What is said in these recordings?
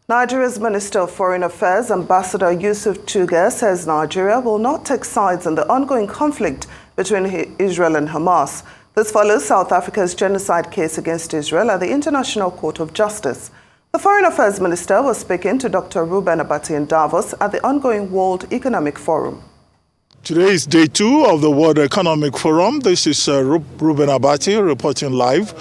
Nigeria's Minister of Foreign Affairs, Ambassador Yusuf Tuggar, says Nigeria will not take sides in the ongoing conflict between Israel and Hamas. This follows South Africa's genocide case against Israel at the International Court of Justice. The Foreign Affairs Minister was speaking to Dr. Reuben Abati in Davos at the ongoing World Economic Forum. Today is day 2 of the World Economic Forum. This is Reuben Abati reporting live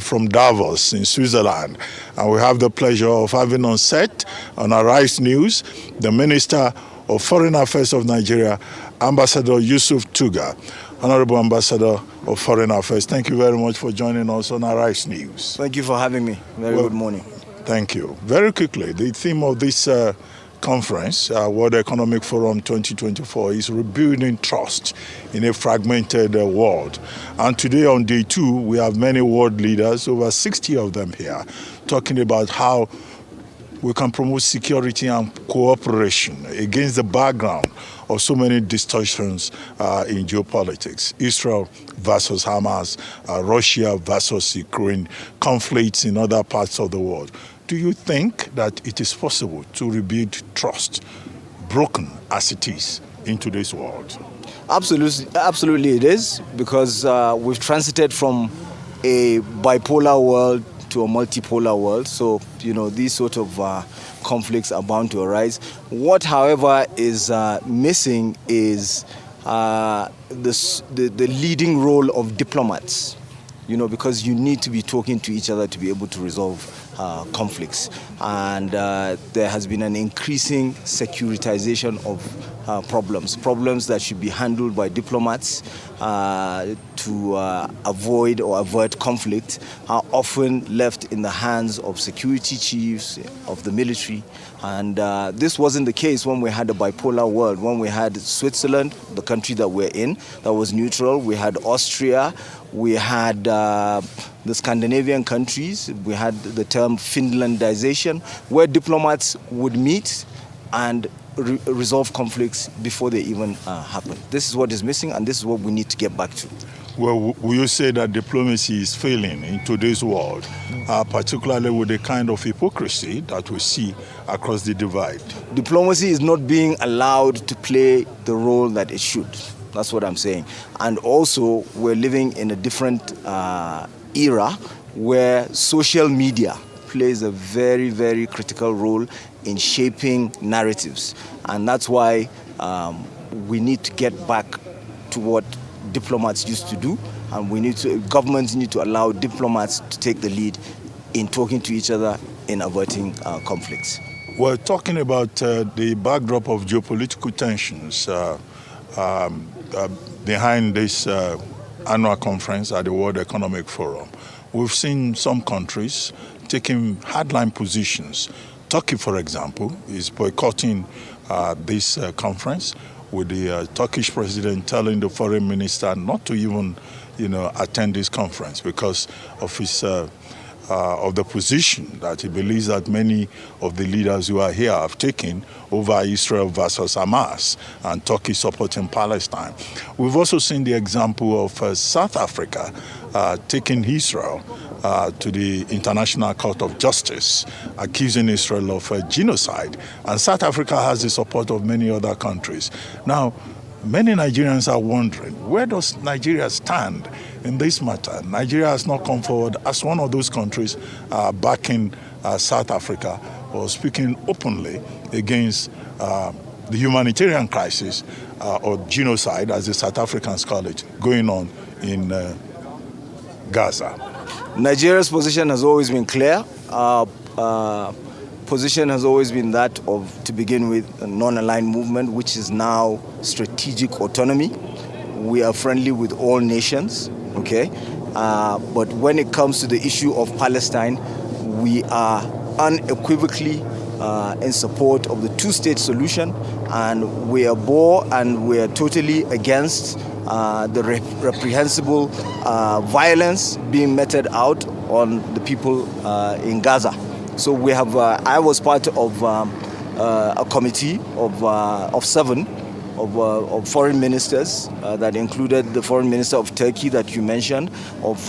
from Davos in Switzerland. And we have the pleasure of having on set on Arise News the Minister of Foreign Affairs of Nigeria, Ambassador Yusuf Tuggar. Honorable Ambassador of Foreign Affairs, thank you very much for joining us on Arise News. Thank you for having me. Good morning. Thank you. Very quickly, the theme of this conference, World Economic Forum 2024, is rebuilding trust in a fragmented world. And today on day 2, we have many world leaders, over 60 of them here, talking about how we can promote security and cooperation against the background of so many distortions in geopolitics. Israel versus Hamas, Russia versus Ukraine, conflicts in other parts of the world. Do you think that it is possible to rebuild trust, broken as it is, in today's world? Absolutely it is, because we've transited from a bipolar world to a multipolar world. So, these sort of conflicts are bound to arise. What, however, is missing is the leading role of diplomats. Because you need to be talking to each other to be able to resolve conflicts. And there has been an increasing securitization of problems that should be handled by diplomats to avoid or avert conflict are often left in the hands of security chiefs, of the military. And this wasn't the case when we had a bipolar world, when we had Switzerland, the country that we're in, that was neutral. We had Austria, we had the Scandinavian countries, we had the term Finlandization, where diplomats would meet and resolve conflicts before they even happen. This is what is missing, and this is what we need to get back to. Well, will you say that diplomacy is failing in today's world, particularly with the kind of hypocrisy that we see across the divide? Diplomacy is not being allowed to play the role that it should. That's what I'm saying. And also, we're living in a different era where social media plays a very, very critical role in shaping narratives. And that's why we need to get back to what diplomats used to do. And governments need to allow diplomats to take the lead in talking to each other, in averting conflicts. We're talking about the backdrop of geopolitical tensions behind this annual conference at the World Economic Forum. We've seen some countries taking hardline positions. Turkey, for example, is boycotting this conference, with the Turkish president telling the foreign minister not to even, attend this conference because of his of the position that he believes that many of the leaders who are here have taken over Israel versus Hamas and Turkey supporting Palestine. We've also seen the example of South Africa taking Israel to the International Court of Justice, accusing Israel of genocide. And South Africa has the support of many other countries. Now, many Nigerians are wondering, where does Nigeria stand in this matter? Nigeria has not come forward as one of those countries backing South Africa or speaking openly against the humanitarian crisis or genocide, as the South Africans call it, going on in Gaza. Nigeria's position has always been clear. Position has always been that of, to begin with, a non-aligned movement, which is now strategic autonomy. We are friendly with all nations, okay? But when it comes to the issue of Palestine, we are unequivocally in support of the two-state solution, and we are totally against the reprehensible violence being meted out on the people in Gaza. So we have. I was part of a committee of 7 of foreign ministers that included the foreign minister of Turkey that you mentioned, of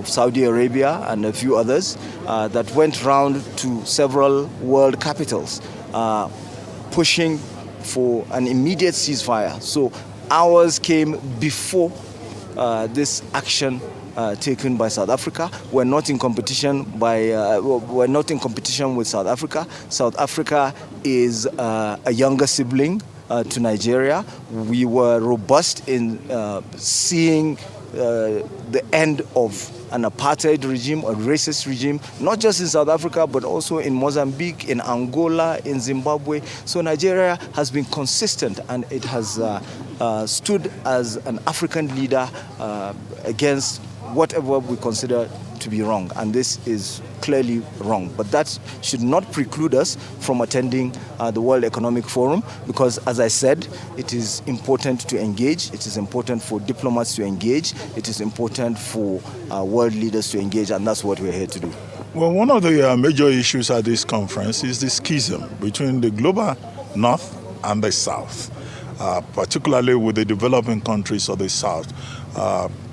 Saudi Arabia and a few others that went round to several world capitals pushing for an immediate ceasefire. So ours came before this action taken by South Africa. We're not in competition with South Africa. South Africa is a younger sibling to Nigeria. We were robust in seeing the end of an apartheid regime, a racist regime, not just in South Africa, but also in Mozambique, in Angola, in Zimbabwe. So Nigeria has been consistent, and it has stood as an African leader against whatever we consider to be wrong, and this is clearly wrong. But that should not preclude us from attending the World Economic Forum, because, as I said, it is important to engage, it is important for diplomats to engage, it is important for world leaders to engage, and that's what we're here to do. Well, one of the major issues at this conference is the schism between the global north and the south, particularly with the developing countries of the south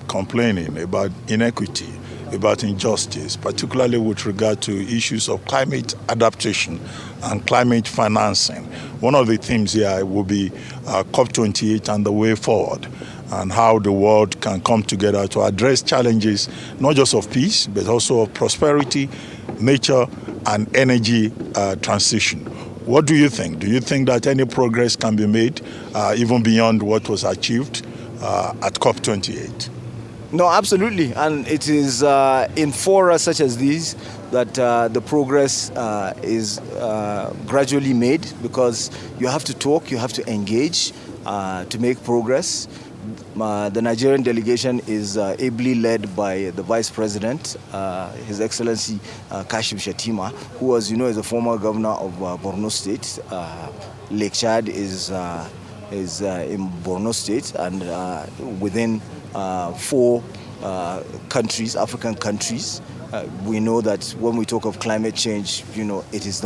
complaining about inequity, about injustice, particularly with regard to issues of climate adaptation and climate financing. One of the themes here will be COP28 and the way forward, and how the world can come together to address challenges not just of peace, but also of prosperity, nature, and energy transition. What do you think? Do you think that any progress can be made even beyond what was achieved at COP28? No, absolutely. And it is in fora such as these that the progress is gradually made, because you have to talk, you have to engage to make progress. The Nigerian delegation is ably led by the Vice President, His Excellency Kashim Shettima, who, as you know, is a former governor of Borno State. Lake Chad is in Borno State, and within 4 countries, African countries. We know that when we talk of climate change, it is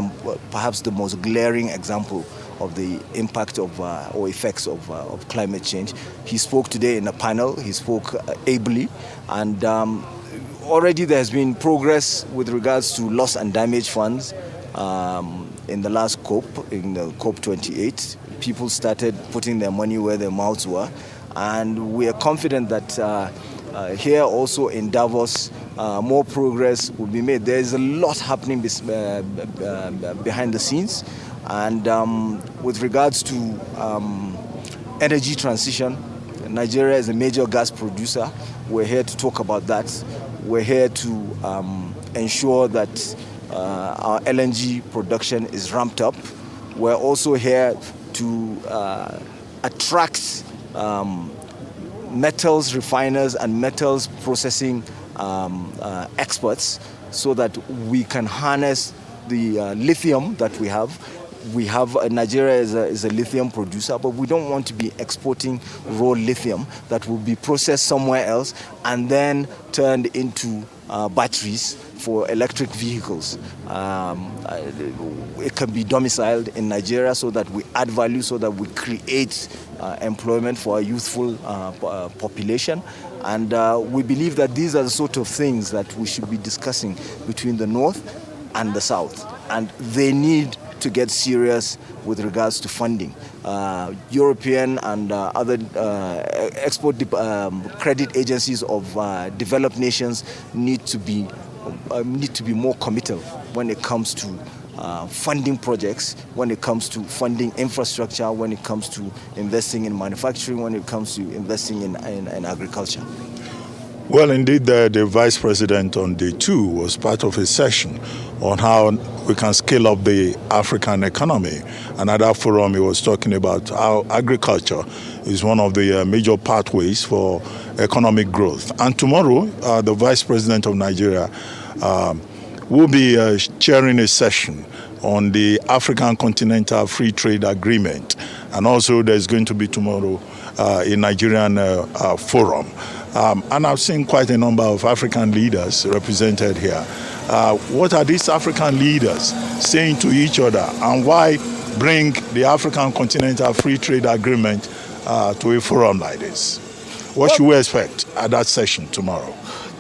perhaps the most glaring example of the impact of or effects of climate change. He spoke today in a panel. He spoke ably, and already there has been progress with regards to loss and damage funds. In the last COP, in the COP28, people started putting their money where their mouths were, and we are confident that here also in Davos, more progress will be made. There is a lot happening behind the scenes, and with regards to energy transition, Nigeria is a major gas producer. We're here to talk about that. We're here to ensure that our LNG production is ramped up. We're also here to attract metals refiners and metals processing experts, so that we can harness the lithium that we have. Nigeria is a lithium producer, but we don't want to be exporting raw lithium that will be processed somewhere else and then turned into batteries for electric vehicles. It can be domiciled in Nigeria, so that we add value, so that we create employment for a youthful population. And we believe that these are the sort of things that we should be discussing between the North and the South. And they need to get serious with regards to funding. European and other export credit agencies of developed nations need to be more committal when it comes to funding projects, when it comes to funding infrastructure, when it comes to investing in manufacturing, when it comes to investing in agriculture. Well, indeed, the Vice President on day 2 was part of a session on how we can scale up the African economy. And at that forum, he was talking about how agriculture is one of the major pathways for economic growth. And tomorrow, the Vice President of Nigeria will be chairing a session on the African Continental Free Trade Agreement. And also, there's going to be tomorrow a Nigerian forum. And I've seen quite a number of African leaders represented here. What are these African leaders saying to each other, and why bring the African Continental Free Trade Agreement to a forum like this? What should we expect at that session tomorrow?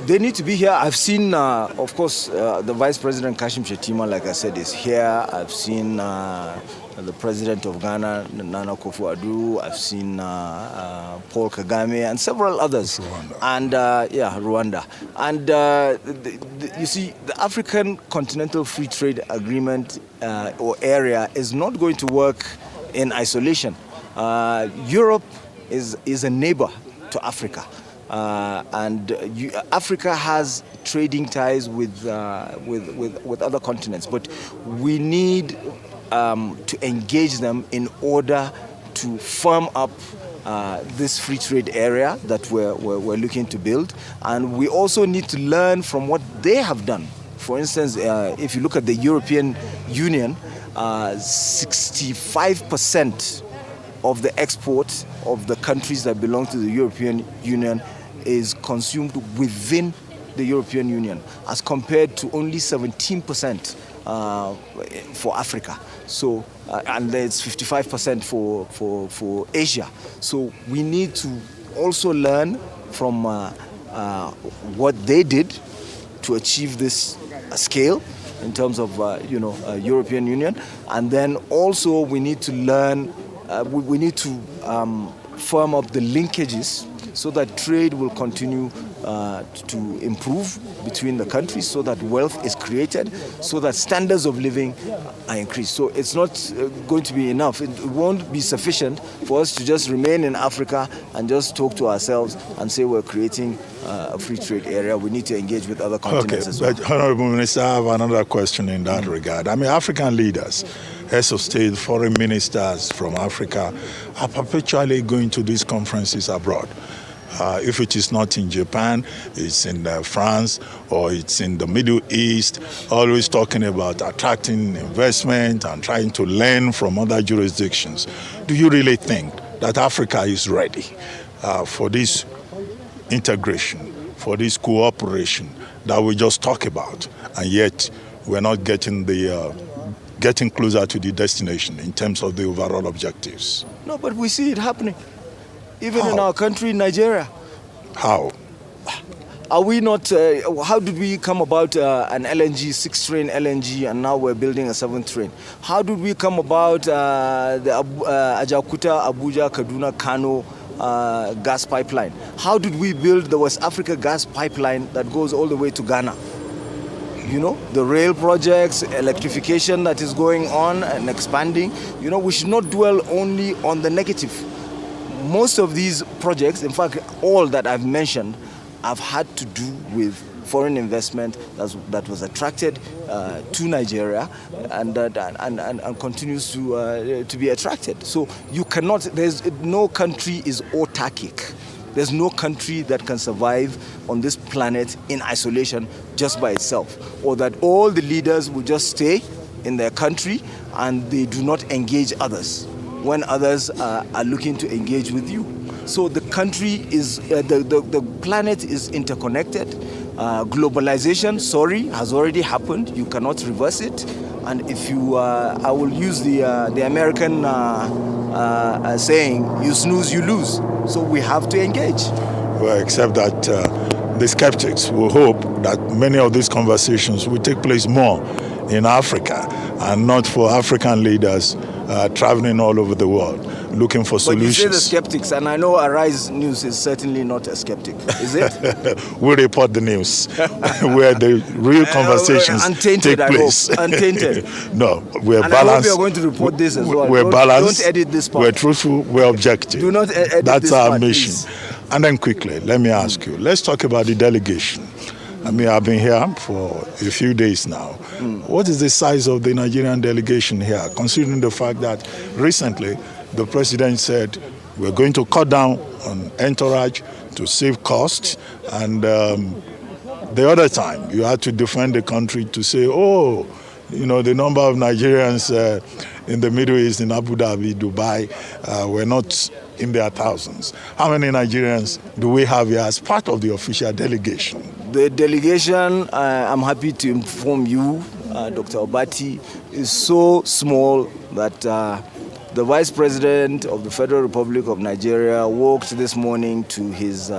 They need to be here. I've seen, of course, the Vice President Kashim Shettima, like I said, is here. I've seen the President of Ghana, Nana Akufo-Addo. I've seen Paul Kagame and several others. Rwanda. And Rwanda. And you see, the African Continental Free Trade Agreement or area is not going to work in isolation. Europe is a neighbor to Africa. Africa has trading ties with other continents, but we need to engage them in order to firm up this free trade area that we're looking to build. And we also need to learn from what they have done. For instance, if you look at the European Union, 65% of the export of the countries that belong to the European Union is consumed within the European Union, as compared to only 17% for Africa. So, and it's 55% for Asia. So we need to also learn from what they did to achieve this scale in terms of European Union, and then also we need to learn. We need to firm up the linkages so that trade will continue to improve between the countries, so that wealth is created, so that standards of living are increased. So it's not going to be enough. It won't be sufficient for us to just remain in Africa and just talk to ourselves and say we're creating a free trade area. We need to engage with other continents as well. But Honorable Minister, I have another question in that regard. I mean, African leaders, heads of state, foreign ministers from Africa are perpetually going to these conferences abroad. If it is not in Japan, it's in France or it's in the Middle East, always talking about attracting investment and trying to learn from other jurisdictions. Do you really think that Africa is ready for this integration, for this cooperation that we just talk about, and yet we're not getting closer to the destination in terms of the overall objectives? No, but we see it happening. Even How? in our country, Nigeria. How? Are we not, how did we come about an LNG, 6-train LNG, and now we're building a 7th train? How did we come about the Ajaokuta, Abuja, Kaduna, Kano gas pipeline? How did we build the West Africa gas pipeline that goes all the way to Ghana? You know, the rail projects, electrification that is going on and expanding. You know, we should not dwell only on the negative. Most of these projects, in fact, all that I've mentioned, have had to do with foreign investment that was attracted to Nigeria and continues to be attracted. So you cannot, there's no country is autarkic. There's no country that can survive on this planet in isolation just by itself, or that all the leaders will just stay in their country and they do not engage others when others are looking to engage with you. So the country is, the planet is interconnected. Globalization, has already happened. You cannot reverse it. And if you, I will use the American saying, you snooze, you lose. So we have to engage. Well, except that the skeptics will hope that many of these conversations will take place more in Africa and not for African leaders traveling all over the world looking for solutions. But you say the skeptics, and I know Arise News is certainly not a skeptic, is it? We report the news where the real conversations untainted, take place. I hope. Untainted. No, we're and balanced. I hope you're going to report this as well. We're balanced. Don't edit this part. We're truthful. We're objective. Do not edit That's this our part, mission. please. And then quickly, let me ask you. Let's talk about the delegation. I mean, I've been here for a few days now. What is the size of the Nigerian delegation here, considering the fact that recently the president said we're going to cut down on entourage to save costs, and the other time you had to defend the country to say, oh, you know, the number of Nigerians in the Middle East, in Abu Dhabi, Dubai, were not in their thousands. How many Nigerians do we have here as part of the official delegation? The delegation, I'm happy to inform you, Dr. Obati, is so small that the Vice President of the Federal Republic of Nigeria walked this morning to his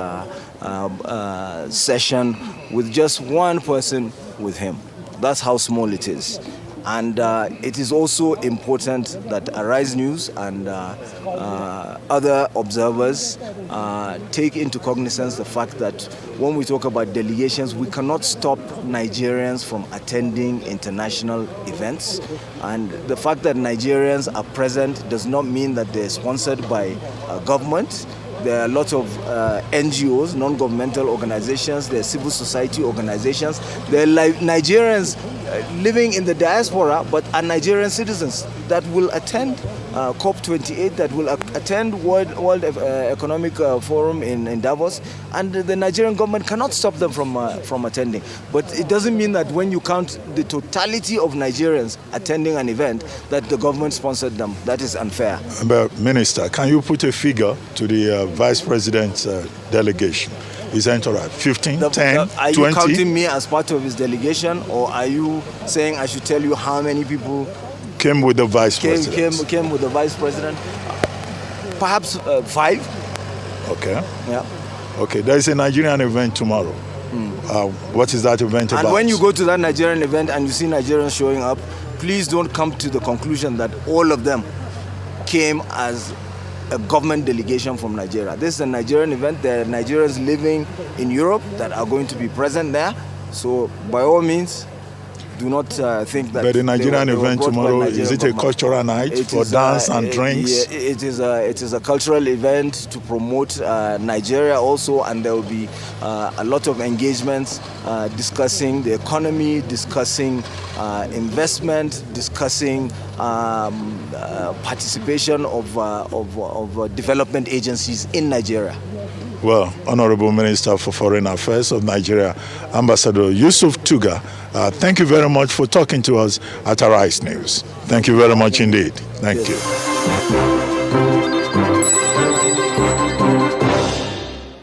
session with just one person with him. That's how small it is. And it is also important that Arise News and other observers take into cognizance the fact that when we talk about delegations, we cannot stop Nigerians from attending international events. And the fact that Nigerians are present does not mean that they're sponsored by government. There are a lot of NGOs, non-governmental organizations, there are civil society organizations. There are Nigerians living in the diaspora but are Nigerian citizens that will attend COP28, that will attend World Economic Forum in Davos, and the Nigerian government cannot stop them from attending. But it doesn't mean that when you count the totality of Nigerians attending an event that the government sponsored them. That is unfair. But Minister, can you put a figure to the Vice President's delegation? Is that all right? 15, 10, are 20? You counting me as part of his delegation, or are you saying I should tell you how many people came with the Vice President? Came with the Vice President? Perhaps 5. Okay. Yeah. Okay, there is a Nigerian event tomorrow. What is that event about? And when you go to that Nigerian event and you see Nigerians showing up, please don't come to the conclusion that all of them came as a government delegation from Nigeria. This is a Nigerian event. There are Nigerians living in Europe that are going to be present there. So by all means, do not think that. But the Nigerian event tomorrow, is it a cultural night for dance and drinks? Yeah, it is a cultural event to promote Nigeria also, and there will be a lot of engagements discussing the economy, discussing investment, discussing participation of development agencies in Nigeria. Well, Honorable Minister for Foreign Affairs of Nigeria, Ambassador Yusuf Tuggar, thank you very much for talking to us at Arise News. Thank you very much indeed. Thank you.